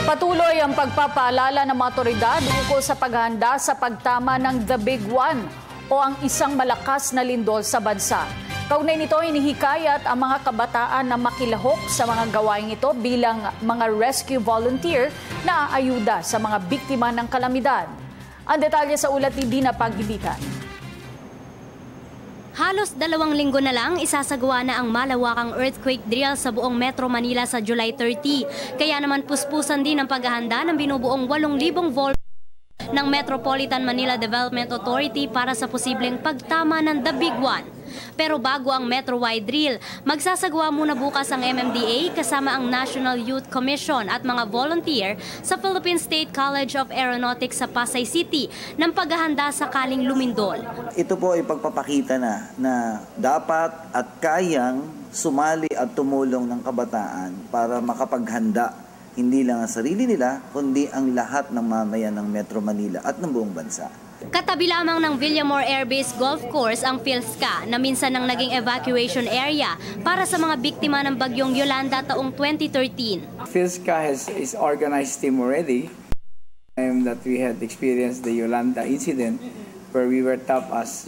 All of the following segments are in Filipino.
Patuloy ang pagpapaalala ng mga otoridad ukol sa paghahanda sa pagtama ng The Big One o ang isang malakas na lindol sa bansa. Kaugnay nito, inihikayat ang mga kabataan na makilahok sa mga gawaing ito bilang mga rescue volunteer na aayuda sa mga biktima ng kalamidad. Ang detalye sa ulat ni Dina Paghibitan. Halos 2 linggo na lang isasagawa na ang malawakang earthquake drill sa buong Metro Manila sa July 30. Kaya naman puspusan din ang paghahanda ng binubuong 8,000 volt ng Metropolitan Manila Development Authority para sa posibleng pagtama ng The Big One. Pero bago ang Metro-wide drill, magsasagawa muna bukas ang MMDA kasama ang National Youth Commission at mga volunteer sa Philippine State College of Aeronautics sa Pasay City ng paghahanda sakaling lumindol. Ito po ay pagpapakita na dapat at kayang sumali at tumulong ng kabataan para makapaghanda hindi lang ang sarili nila, kundi ang lahat ng mamayan ng Metro Manila at ng buong bansa. Katabi lamang ng Villamor Air Base Golf Course ang PhilSCA na minsan ang naging evacuation area para sa mga biktima ng bagyong Yolanda taong 2013. PhilSCA is organized team already. That we had experienced the Yolanda incident where we were tapped as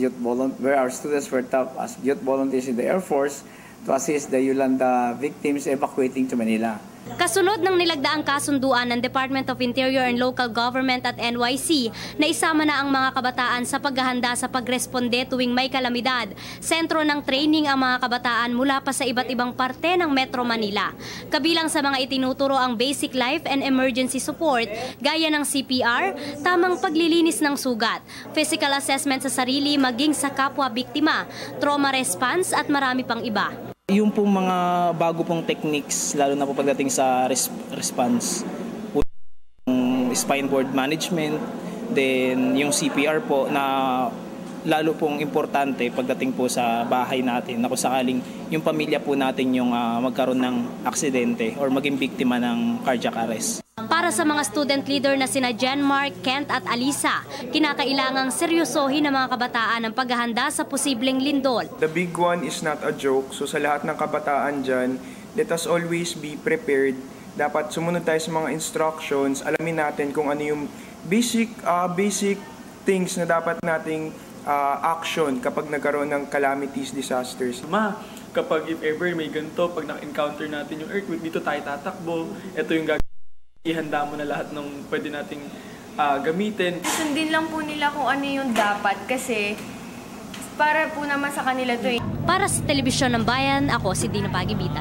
where our students were tapped as youth volunteers in the Air Force to assist the Yolanda victims evacuating to Manila. Kasunod ng nilagdaang kasunduan ng Department of Interior and Local Government at NYC na isama na ang mga kabataan sa paghahanda sa pagresponde tuwing may kalamidad. Sentro ng training ang mga kabataan mula pa sa iba't ibang parte ng Metro Manila. Kabilang sa mga itinuturo ang basic life and emergency support gaya ng CPR, tamang paglilinis ng sugat, physical assessment sa sarili maging sa kapwa biktima, trauma response at marami pang iba. Yung pong mga bago pong techniques, lalo na po pagdating sa response, spine board management, then yung CPR po na lalo pong importante pagdating po sa bahay natin na kung sakaling yung pamilya po natin yung magkaroon ng aksidente or maging biktima ng cardiac arrest. Para sa mga student leader na sina Jenmark, Kent at Alisa, kinakailangang seryosohin ng mga kabataan ang paghahanda sa posibleng lindol. The Big One is not a joke, so sa lahat ng kabataan dyan, let us always be prepared. Dapat sumunod tayo sa mga instructions, alamin natin kung ano yung basic things na dapat nating action kapag nagkaroon ng calamities, disasters. Kapag if ever may ganito, pag na-encounter natin yung earthquake, dito tayo tatakbo, ito yung ihanda mo na lahat ng pwede nating gamitin. Sundin lang po nila kung ano yung dapat kasi para po naman sa kanila to. Para sa Telebisyon ng Bayan, ako si Dina Paghibitan.